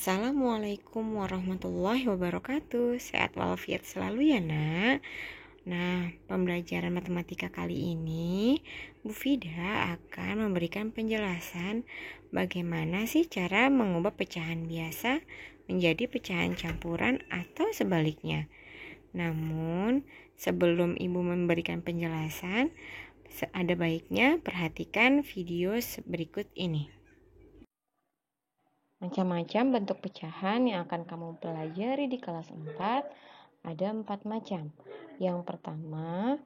Assalamualaikum warahmatullahi wabarakatuh. Sehat walafiat selalu ya nak. Nah, pembelajaran matematika kali ini Bu Fida akan memberikan penjelasan bagaimana sih cara mengubah pecahan biasa menjadi pecahan campuran atau sebaliknya. Namun, sebelum Ibu memberikan penjelasan, ada baiknya perhatikan video berikut ini. Macam-macam bentuk pecahan yang akan kamu pelajari di kelas 4 ada 4 macam. Yang pertama,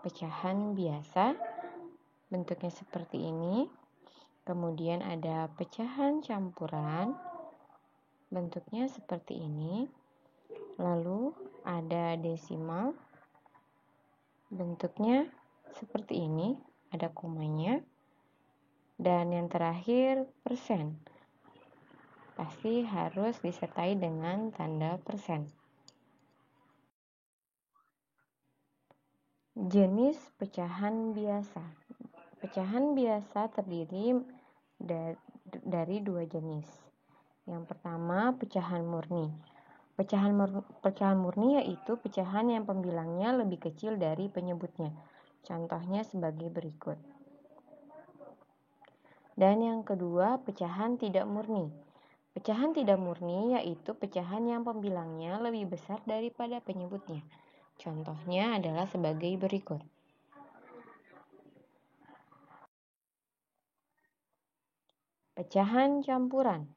pecahan biasa, bentuknya seperti ini. Kemudian ada pecahan campuran, bentuknya seperti ini. Lalu ada desimal, bentuknya seperti ini, ada komanya. Dan yang terakhir, persen. Pasti harus disertai dengan tanda persen. Jenis pecahan biasa. Pecahan biasa terdiri dari dua jenis. Yang pertama, pecahan murni. Pecahan murni yaitu pecahan yang pembilangnya lebih kecil dari penyebutnya. Contohnya sebagai berikut. Dan yang kedua, pecahan tidak murni. Pecahan tidak murni yaitu pecahan yang pembilangnya lebih besar daripada penyebutnya. Contohnya adalah sebagai berikut. Pecahan campuran.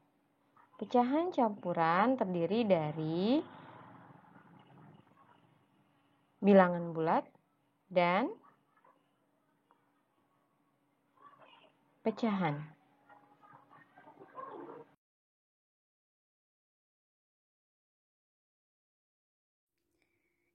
Pecahan campuran terdiri dari bilangan bulat dan pecahan.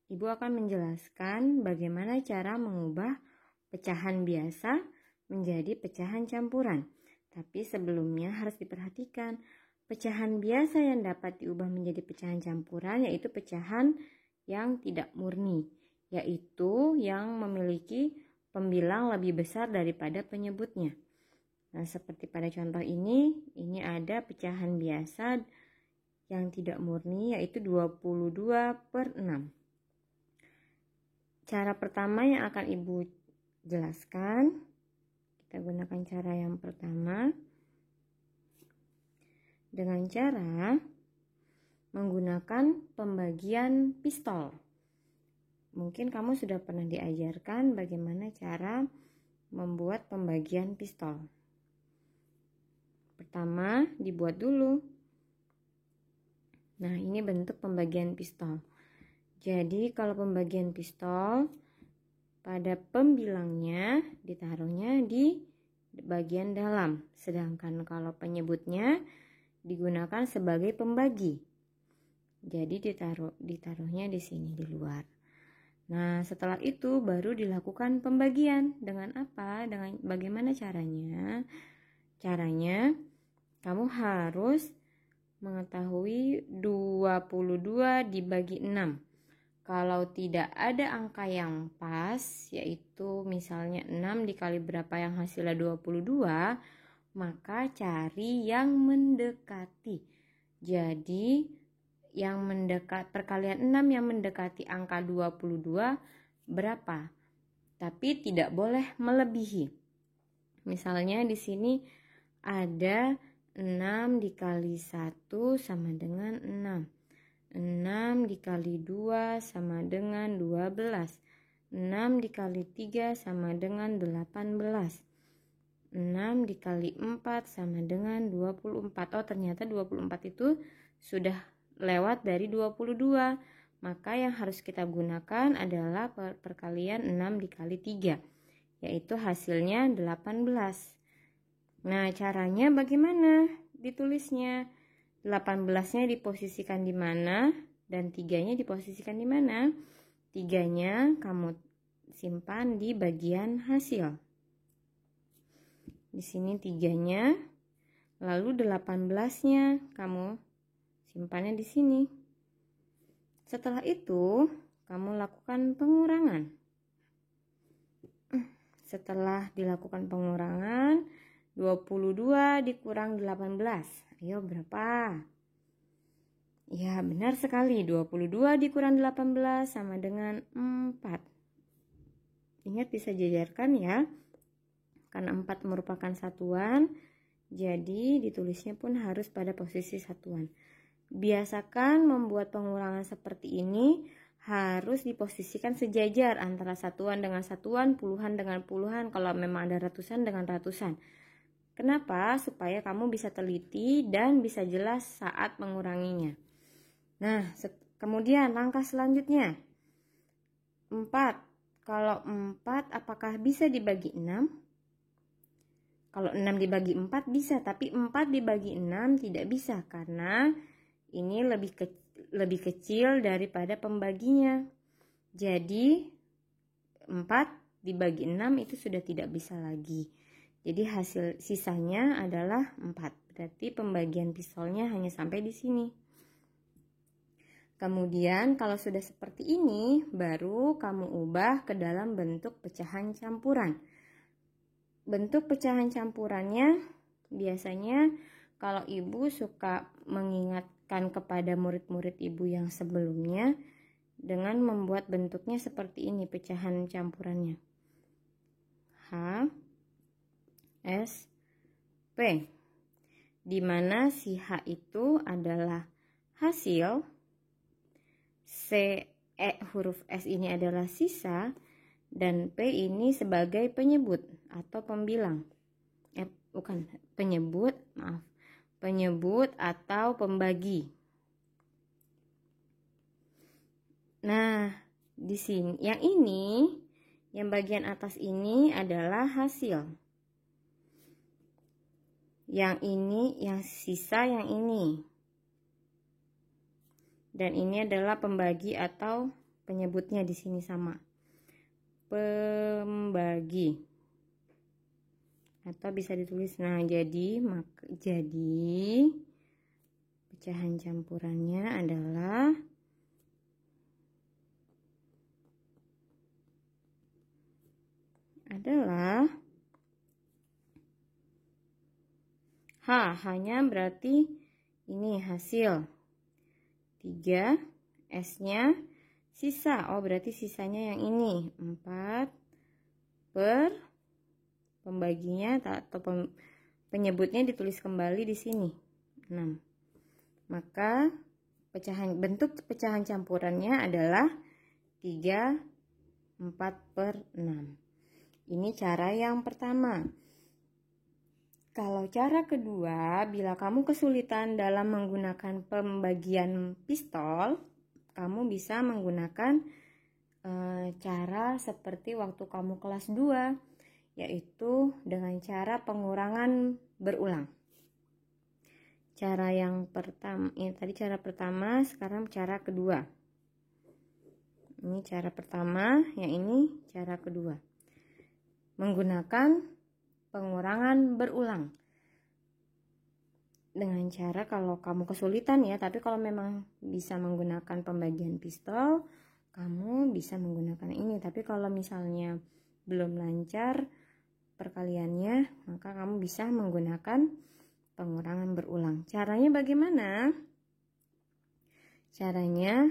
Ibu akan menjelaskan bagaimana cara mengubah pecahan biasa menjadi pecahan campuran. Tapi sebelumnya harus diperhatikan, pecahan biasa yang dapat diubah menjadi pecahan campuran yaitu pecahan yang tidak murni, yaitu yang memiliki pembilang lebih besar daripada penyebutnya. Nah, seperti pada contoh ini ada pecahan biasa yang tidak murni yaitu 22/6. Cara pertama yang akan Ibu jelaskan, kita gunakan cara yang pertama dengan cara menggunakan pembagian pistol. Mungkin kamu sudah pernah diajarkan bagaimana cara membuat pembagian pistol. Pertama, dibuat dulu. Nah, ini bentuk pembagian pistol. Jadi kalau pembagian pistol, pada pembilangnya ditaruhnya di bagian dalam, sedangkan kalau penyebutnya digunakan sebagai pembagi. Jadi ditaruhnya di sini di luar. Nah, setelah itu baru dilakukan pembagian. Dengan apa? Dengan bagaimana caranya? Caranya kamu harus mengetahui 22 dibagi 6. Kalau tidak ada angka yang pas, yaitu misalnya 6 dikali berapa yang hasilnya 22, maka cari yang mendekati. Jadi, yang perkalian 6 yang mendekati angka 22 berapa? Tapi tidak boleh melebihi. Misalnya di sini ada 6 dikali 1 sama dengan 6. 6 dikali 2 sama dengan 12. 6 dikali 3 sama dengan 18. 6 dikali 4 sama dengan 24. Oh, ternyata 24 itu sudah lewat dari 22. Maka yang harus kita gunakan adalah perkalian 6 dikali 3, yaitu hasilnya 18. Nah, caranya bagaimana ditulisnya? 18-nya diposisikan di mana dan 3-nya diposisikan di mana? 3-nya kamu simpan di bagian hasil. Di sini 3-nya, lalu 18-nya kamu simpannya di sini. Setelah itu, kamu lakukan pengurangan. Setelah dilakukan pengurangan, 22 dikurang 18 Ayo berapa? Ya, benar sekali. 22 dikurang 18 sama dengan 4. Ingat bisa jajarkan ya. Karena 4 merupakan satuan, jadi ditulisnya pun harus pada posisi satuan. Biasakan membuat pengurangan seperti ini harus diposisikan sejajar antara satuan dengan satuan, puluhan dengan puluhan, kalau memang ada ratusan dengan ratusan. Kenapa? Supaya kamu bisa teliti dan bisa jelas saat menguranginya. Nah, kemudian langkah selanjutnya. 4. Kalau 4 apakah bisa dibagi 6? Kalau 6 dibagi 4 bisa, tapi 4 dibagi 6 tidak bisa karena ini lebih kecil daripada pembaginya. Jadi 4 dibagi 6 itu sudah tidak bisa lagi. Jadi hasil sisanya adalah 4. Berarti pembagian pistolnya hanya sampai di sini. Kemudian kalau sudah seperti ini, baru kamu ubah ke dalam bentuk pecahan campuran. Bentuk pecahan campurannya biasanya kalau ibu suka mengingatkan kepada murid-murid ibu yang sebelumnya dengan membuat bentuknya seperti ini pecahan campurannya. H, S, P. Di mana si H itu adalah hasil, huruf S ini adalah sisa, dan P ini sebagai penyebut atau pembilang. Penyebut atau pembagi. Nah, di sini yang bagian atas ini adalah hasil. Yang ini, yang sisa yang ini. Dan ini adalah pembagi atau penyebutnya di sini sama. Pembagi. Atau bisa ditulis jadi pecahan campurannya adalah hanya berarti ini hasil. 3, S-nya sisa. Oh, berarti sisanya yang ini. 4 per pembaginya atau penyebutnya ditulis kembali di sini. 6. Maka bentuk pecahan campurannya adalah 3, 4 per 6. Ini cara yang pertama. Kalau cara kedua, bila kamu kesulitan dalam menggunakan pembagian pistol, kamu bisa menggunakan cara seperti waktu kamu kelas 2, yaitu dengan cara pengurangan berulang. Cara yang pertama, ini tadi cara pertama, sekarang cara kedua. Ini cara pertama, yang ini cara kedua. Menggunakan pengurangan berulang. Dengan cara kalau kamu kesulitan ya, tapi kalau memang bisa menggunakan pembagian pistol, kamu bisa menggunakan ini. Tapi kalau misalnya belum lancar perkaliannya, maka kamu bisa menggunakan pengurangan berulang. Caranya bagaimana? Caranya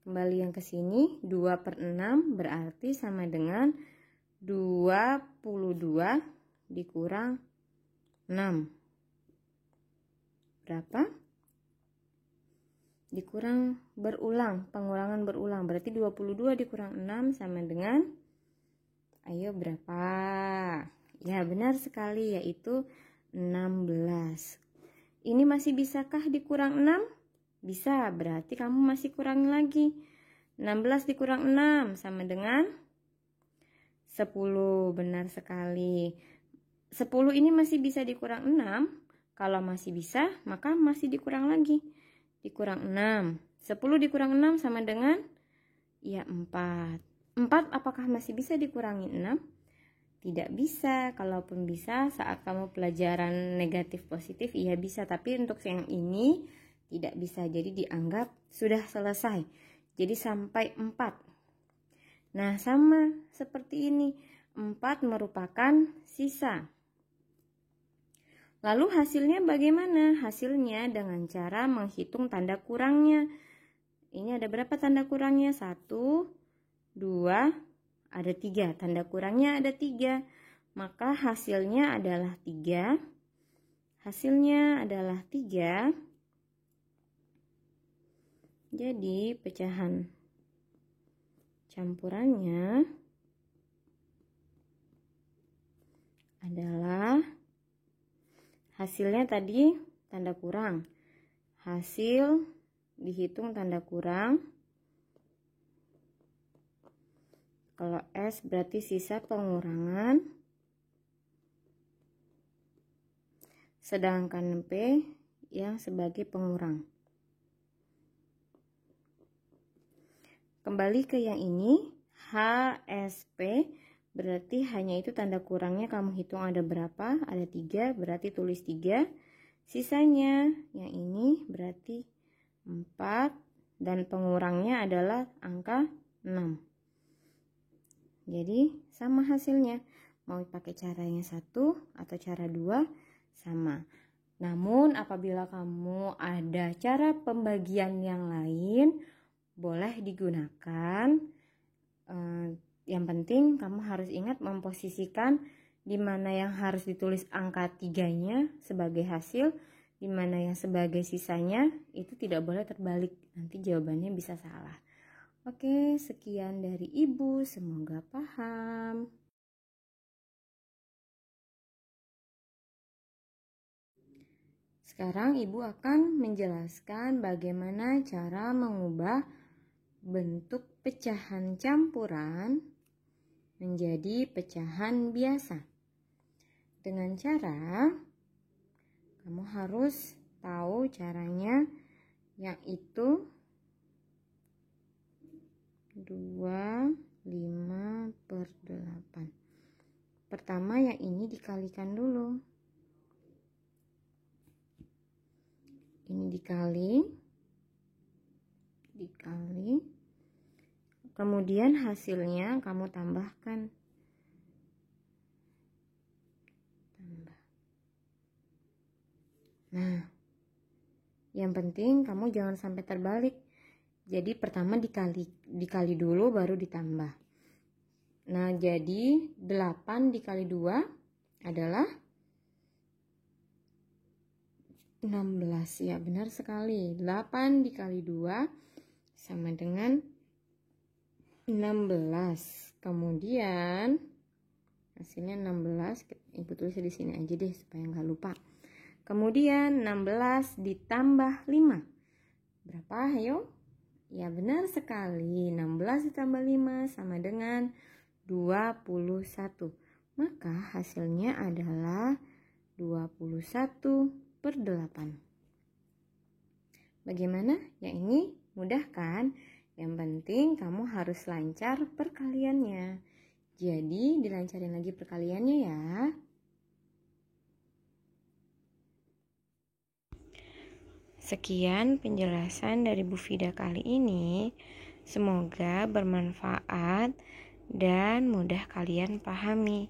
kembali yang ke sini, 2 per 6 berarti sama dengan 22 dikurang 6. Berapa? Dikurang berulang, pengurangan berulang. Berarti 22 dikurang 6 sama dengan, ayo berapa? Ya, benar sekali, yaitu 16. Ini masih bisakah dikurang 6? Bisa, berarti kamu masih kurangi lagi. 16 dikurang 6 sama dengan 10, benar sekali. 10 ini masih bisa dikurang 6. Kalau masih bisa, maka masih dikurang lagi. Dikurang 6. 10 dikurang 6 sama dengan 4. 4 apakah masih bisa dikurangi 6? Tidak bisa. Kalaupun bisa, saat kamu pelajaran negatif positif, iya bisa. Tapi untuk yang ini tidak bisa. Jadi dianggap sudah selesai. Jadi sampai 4. Nah, sama seperti ini. 4 merupakan sisa. Lalu hasilnya bagaimana? Hasilnya dengan cara menghitung tanda kurangnya. Ini ada berapa tanda kurangnya? 1, 2, ada 3. Tanda kurangnya ada 3. Maka hasilnya adalah 3. Hasilnya adalah 3. Jadi pecahan campurannya adalah hasilnya tadi tanda kurang. Hasil dihitung tanda kurang. Kalau S berarti sisa pengurangan. Sedangkan P yang sebagai pengurang. Kembali ke yang ini, HSP berarti hanya itu tanda kurangnya kamu hitung ada berapa, ada 3, berarti tulis 3. Sisanya yang ini berarti 4 dan pengurangnya adalah angka 6. Jadi sama hasilnya, mau pakai cara yang 1 atau cara 2 sama. Namun apabila kamu ada cara pembagian yang lain, boleh digunakan. Yang penting kamu harus ingat memposisikan di mana yang harus ditulis angka 3-nya sebagai hasil, di mana yang sebagai sisanya itu tidak boleh terbalik. Nanti jawabannya bisa salah. Oke, sekian dari Ibu, semoga paham. Sekarang Ibu akan menjelaskan bagaimana cara mengubah bentuk pecahan campuran menjadi pecahan biasa. Dengan cara kamu harus tahu caranya, yaitu 25/8. Pertama yang ini dikalikan dulu. Ini dikali. Kemudian hasilnya kamu tambahkan. Nah, yang penting kamu jangan sampai terbalik. Jadi pertama dikali dulu baru ditambah. Nah, jadi 8 dikali 2 adalah 16. Ya, benar sekali. 8 dikali 2 sama dengan 16. Kemudian hasilnya 16. Ibu tulis di sini aja deh supaya nggak lupa. Kemudian 16 ditambah 5. Berapa? Ayo. Ya, benar sekali. 16 ditambah 5 sama dengan 21. Maka hasilnya adalah 21/8. Bagaimana? Yang ini mudah kan? Yang penting kamu harus lancar perkaliannya. Jadi dilancarin lagi perkaliannya ya. Sekian penjelasan dari Bu Fida kali ini. Semoga bermanfaat dan mudah kalian pahami.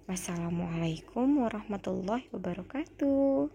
Wassalamualaikum warahmatullahi wabarakatuh.